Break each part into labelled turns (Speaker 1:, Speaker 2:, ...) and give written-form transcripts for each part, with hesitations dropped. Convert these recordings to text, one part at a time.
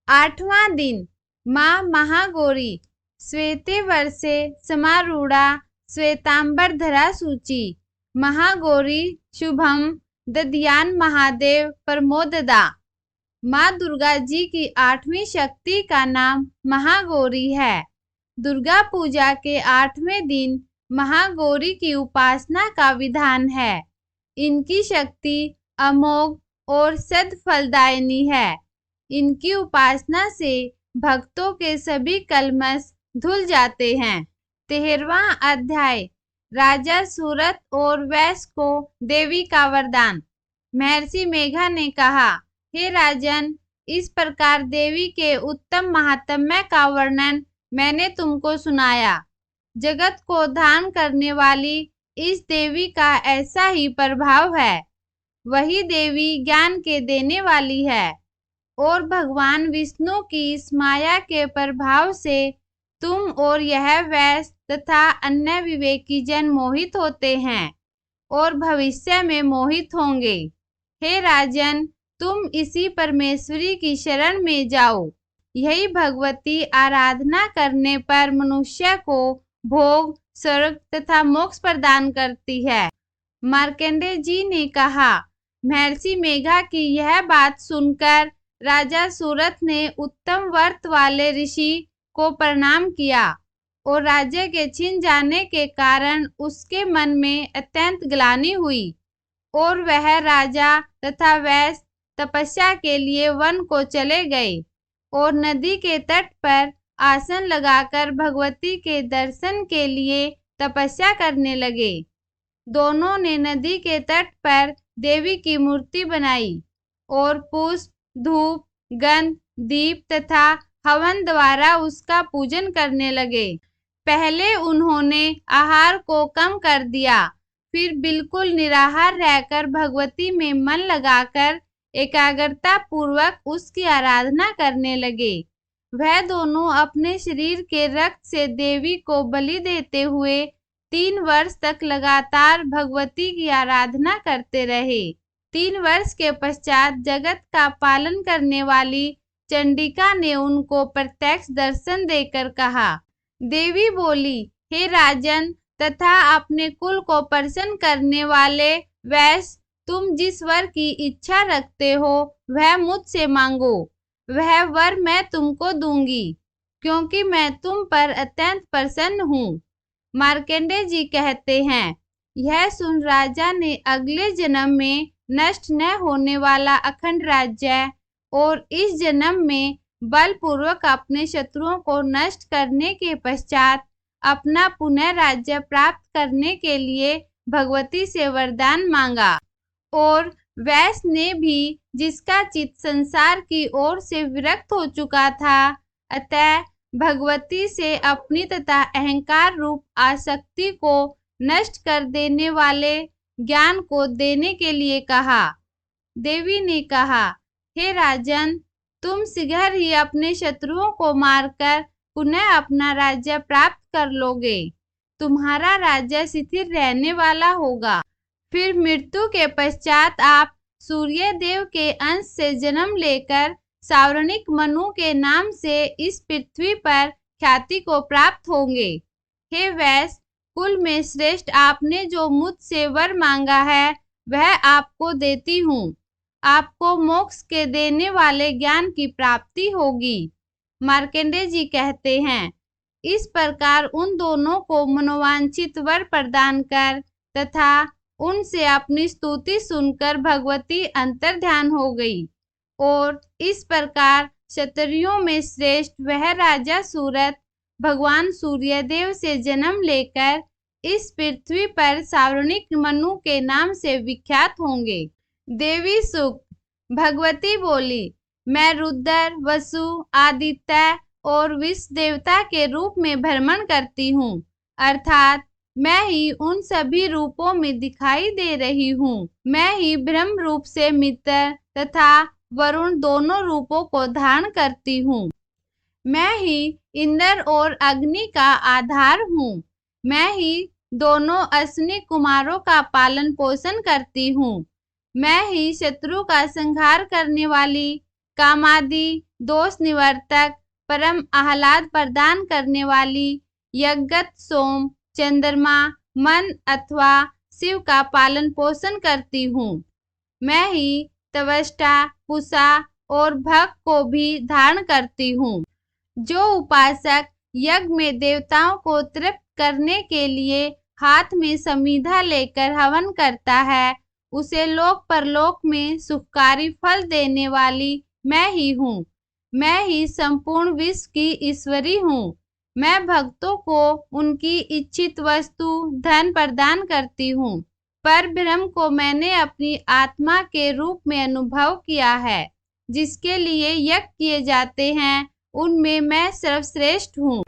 Speaker 1: 8वां दिन माँ महागौरी श्वेते वर्षे समारूढ़ा श्वेतांबरधरा सूची महागौरी शुभम दद्यान महादेव प्रमोददा। माँ दुर्गा जी की 8वीं शक्ति का नाम महागौरी है। दुर्गा पूजा के 8वें दिन महागौरी की उपासना का विधान है। इनकी शक्ति अमोघ और सद्फलदायिनी है। इनकी उपासना से भक्तों के सभी कलमश धुल जाते हैं। 13वां अध्याय राजा सूरत और वैश्य को देवी का वरदान। महर्षि मेघा ने कहा, हे राजन, इस प्रकार देवी के उत्तम महात्म्य का वर्णन मैंने तुमको सुनाया। जगत को धारण करने वाली इस देवी का ऐसा ही प्रभाव है। वही देवी ज्ञान के देने वाली है और भगवान विष्णु की इस माया के प्रभाव से तुम और यह वैश्य तथा अन्य विवेकी जन मोहित होते हैं और भविष्य में मोहित होंगे। हे राजन, तुम इसी परमेश्वरी की शरण में जाओ। यही भगवती आराधना करने पर मनुष्य को भोग, स्वर्ग तथा मोक्ष प्रदान करती है। मार्कंडेय जी ने कहा, महर्षि मेघा की यह बात सुनकर राजा सूरत ने उत्तम व्रत वाले ऋषि को प्रणाम किया और राज्य के छिन जाने के कारण उसके मन में अत्यंत ग्लानि हुई और वह राजा तथा वैश्य तपस्या के लिए वन को चले गए और नदी के तट पर आसन लगाकर भगवती के दर्शन के लिए तपस्या करने लगे। दोनों ने नदी के तट पर देवी की मूर्ति बनाई और पुष्प, धूप, गंध, दीप तथा हवन द्वारा उसका पूजन करने लगे। पहले उन्होंने आहार को कम कर दिया, फिर बिल्कुल निराहार रहकर भगवती में मन लगाकर एकाग्रता पूर्वक उसकी आराधना करने लगे। वह दोनों अपने शरीर के रक्त से देवी को बलि देते हुए 3 वर्ष तक लगातार भगवती की आराधना करते रहे। 3 वर्ष के पश्चात जगत का पालन करने वाली चंडिका ने उनको प्रत्यक्ष दर्शन देकर कहा। देवी बोली, हे राजन तथा अपने कुल को प्रसन्न करने वाले वैश्य, तुम जिस वर की इच्छा रखते हो वह मुझसे मांगो। वह वर मैं तुमको दूंगी, क्योंकि मैं तुम पर अत्यंत प्रसन्न हूँ। मार्कंडेय जी कहते हैं, यह सुन राजा ने अगले जन्म में नष्ट न होने वाला अखंड राज्य और इस जन्म में बलपूर्वक अपने शत्रुओं को नष्ट करने के पश्चात अपना पुनः राज्य प्राप्त करने के लिए भगवती से वरदान मांगा। और वैश्य ने भी, जिसका चित्त संसार की ओर से विरक्त हो चुका था, अतः भगवती से अपनी तथा अहंकार रूप आसक्ति को नष्ट कर देने वाले ज्ञान को देने के लिए कहा। देवी ने कहा, हे राजन, तुम शीघ्र ही अपने शत्रुओं को मारकर पुनः अपना राज्य प्राप्त कर लोगे। तुम्हारा राज्य स्थिर रहने वाला होगा। फिर मृत्यु के पश्चात आप सूर्य देव के अंश से जन्म लेकर सावर्णिक मनु के नाम से इस पृथ्वी पर ख्याति को प्राप्त होंगे। हे वैश्य, कुल में श्रेष्ठ, आपने जो मुझसे वर मांगा है वह आपको देती हूँ। आपको मोक्ष के देने वाले ज्ञान की प्राप्ति होगी। मार्कंडेय जी कहते हैं, इस प्रकार उन दोनों को मनोवांछित वर प्रदान कर तथा उनसे अपनी स्तुति सुनकर भगवती अंतर्ध्यान हो गई। और इस प्रकार क्षत्रियों में श्रेष्ठ वह राजा सूरत भगवान सूर्यदेव से जन्म लेकर इस पृथ्वी पर सावर्णिक मनु के नाम से विख्यात होंगे। देवी सूक्त। भगवती बोली, मैं रुद्र, वसु, आदित्य और विश्व देवता के रूप में भ्रमण करती हूँ, अर्थात मैं ही उन सभी रूपों में दिखाई दे रही हूँ। मैं ही ब्रह्म रूप से मित्र तथा वरुण दोनों रूपों को धारण करती हूँ। मैं ही इंद्र और अग्नि का आधार हूँ। मैं ही दोनों अश्विनी कुमारों का पालन पोषण करती हूँ। मैं ही शत्रु का संहार करने वाली कामादि दोष निवर्तक, परम आह्लाद प्रदान करने वाली यज्ञत सोम, चंद्रमा, मन अथवा शिव का पालन पोषण करती हूँ। मैं ही त्वष्टा, पूषा और भग को भी धारण करती हूँ। जो उपासक यज्ञ में देवताओं को तृप्त करने के लिए हाथ में समीधा लेकर हवन करता है, उसे लोक परलोक में सुखकारी फल देने वाली मैं ही हूँ। मैं ही संपूर्ण विश्व की ईश्वरी हूँ। मैं भक्तों को उनकी इच्छित वस्तु धन प्रदान करती हूँ। पर ब्रह्म को मैंने अपनी आत्मा के रूप में अनुभव किया है। जिसके लिए यज्ञ किए जाते हैं उनमें मैं सर्वश्रेष्ठ हूँ।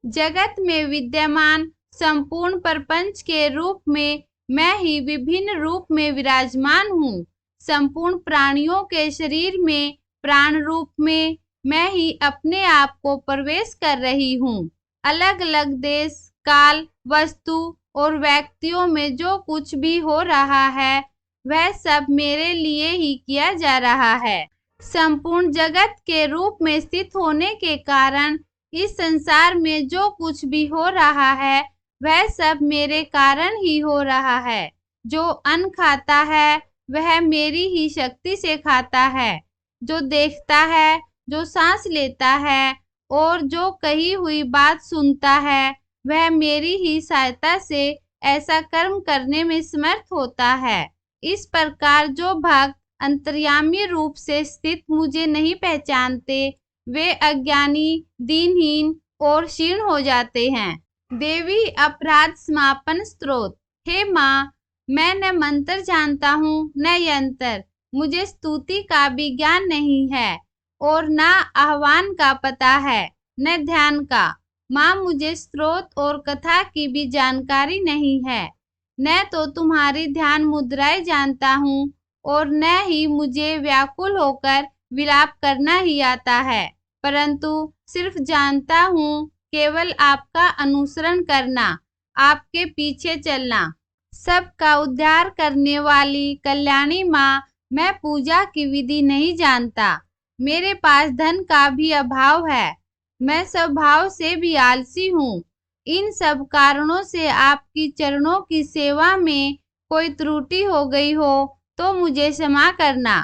Speaker 1: जगत में विद्यमान संपूर्ण प्रपंच के रूप में मैं ही विभिन्न रूप में विराजमान हूँ। संपूर्ण प्राणियों के शरीर में प्राण रूप में मैं ही अपने आप को प्रवेश कर रही हूँ। अलग अलग देश, काल, वस्तु और व्यक्तियों में जो कुछ भी हो रहा है वह सब मेरे लिए ही किया जा रहा है। संपूर्ण जगत के रूप में स्थित होने के कारण इस संसार में जो कुछ भी हो रहा है वह सब मेरे कारण ही हो रहा है। जो अन्न खाता है वह मेरी ही शक्ति से खाता है। जो देखता है, जो सांस लेता है और जो कही हुई बात सुनता है वह मेरी ही सहायता से ऐसा कर्म करने में समर्थ होता है। इस प्रकार जो भक्त अंतर्यामी रूप से स्थित मुझे नहीं पहचानते वे अज्ञानी, दीनहीन और क्षीण हो जाते हैं। देवी अपराध समापन स्त्रोत। हे माँ, मैं न मंत्र जानता हूँ न यंत्र। मुझे स्तुति का भी ज्ञान नहीं है और न आह्वान का पता है न ध्यान का। माँ, मुझे स्त्रोत और कथा की भी जानकारी नहीं है। न तो तुम्हारी ध्यान मुद्राएं जानता हूँ और न ही मुझे व्याकुल होकर विलाप करना ही आता है, परंतु सिर्फ जानता हूँ केवल आपका अनुसरण करना, आपके पीछे चलना। सबका उद्धार करने वाली कल्याणी माँ, मैं पूजा की विधि नहीं जानता। मेरे पास धन का भी अभाव है। मैं स्वभाव से भी आलसी हूँ। इन सब कारणों से आपकी चरणों की सेवा में कोई त्रुटि हो गई हो तो मुझे क्षमा करना।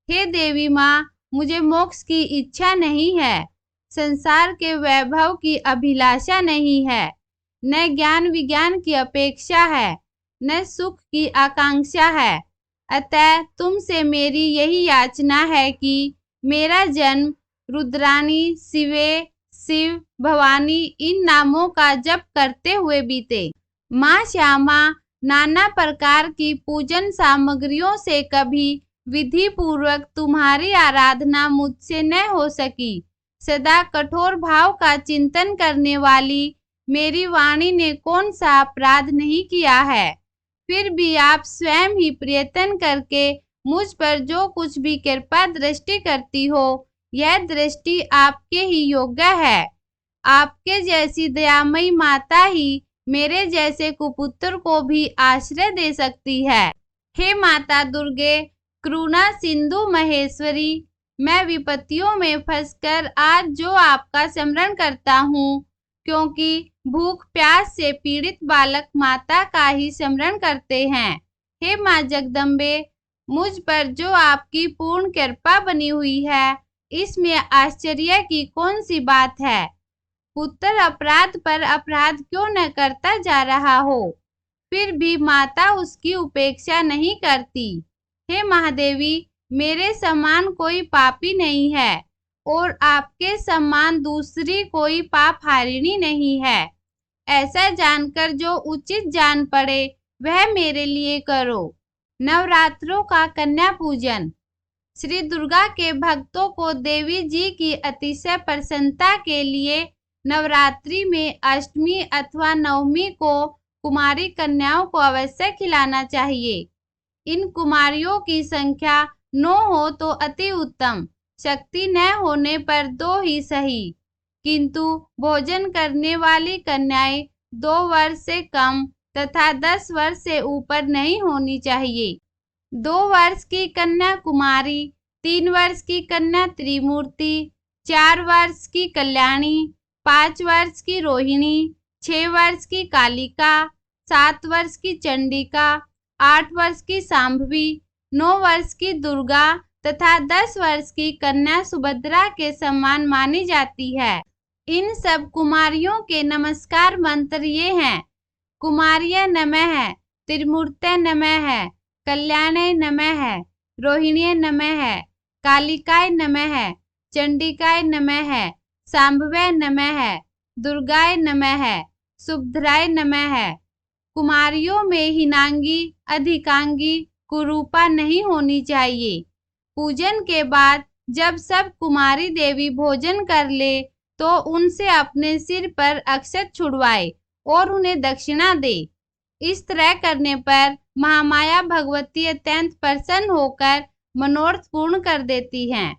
Speaker 1: हे देवी माँ, मुझे मोक्ष की इच्छा नहीं है, संसार के वैभव की अभिलाषा नहीं है, न ज्ञान विज्ञान की अपेक्षा है, न सुख की आकांक्षा है। अतः तुमसे मेरी यही याचना है कि मेरा जन्म रुद्रानी, शिवे, शिव, भवानी इन नामों का जप करते हुए बीते। माँ श्यामा, नाना प्रकार की पूजन सामग्रियों से कभी विधि पूर्वक तुम्हारी आराधना मुझसे न हो सकी। सदा कठोर भाव का चिंतन करने वाली मेरी वाणी ने कौन सा अपराध नहीं किया है। फिर भी आप स्वयं ही प्रयत्न करके मुझ पर जो कुछ भी कृपा दृष्टि करती हो, यह दृष्टि आपके ही योग्य है। आपके जैसी दयामयी माता ही मेरे जैसे कुपुत्र को भी आश्रय दे सकती है। हे माता दुर्गे, करुणा सिंधु महेश्वरी, मैं विपत्तियों में फंसकर आज जो आपका स्मरण करता हूँ, क्योंकि भूख प्यास से पीड़ित बालक माता का ही स्मरण करते हैं। हे माँ जगदम्बे, मुझ पर जो आपकी पूर्ण कृपा बनी हुई है, इसमें आश्चर्य की कौन सी बात है। पुत्र अपराध पर अपराध क्यों न करता जा रहा हो, फिर भी माता उसकी उपेक्षा नहीं करती। हे महादेवी, मेरे समान कोई पापी नहीं है और आपके समान दूसरी कोई पापहारिणी नहीं है। ऐसा जानकर जो उचित जान पड़े वह मेरे लिए करो। नवरात्रों का कन्या पूजन। श्री दुर्गा के भक्तों को देवी जी की अतिशय प्रसन्नता के लिए नवरात्रि में अष्टमी अथवा नवमी को कुमारी कन्याओं को अवश्य खिलाना चाहिए। इन कुमारियों की संख्या 9 हो तो अति उत्तम, शक्ति न होने पर 2 ही सही, किंतु भोजन करने वाली कन्याएं 2 वर्ष से कम तथा 10 वर्ष से ऊपर नहीं होनी चाहिए। 2 वर्ष की कन्या कुमारी 3 वर्ष की कन्या त्रिमूर्ति, 4 वर्ष की कल्याणी, 5 वर्ष की रोहिणी, 6 वर्ष की कालिका, 7 वर्ष की चंडिका, 8 वर्ष की शांभवी, 9 वर्ष की दुर्गा तथा 10 वर्ष की कन्या सुभद्रा के समान मानी जाती है। इन सब कुमारियों के नमस्कार मंत्र ये हैं: कुमार्य नमः, त्रिमूर्ते नमः, कल्याणे नमः, रोहिण्ये नमः, कालिकाय नमः, चंडिकाय नमः, शांभवे नमः, दुर्गाय नमः, सुभद्राय नमः। कुमारियों में हीनांगी, अधिकांगी, कुरूपा नहीं होनी चाहिए। पूजन के बाद जब सब कुमारी देवी भोजन कर ले तो उनसे अपने सिर पर अक्षत छुड़वाए और उन्हें दक्षिणा दे। इस तरह करने पर महामाया भगवती अत्यंत प्रसन्न होकर मनोरथ पूर्ण कर देती हैं।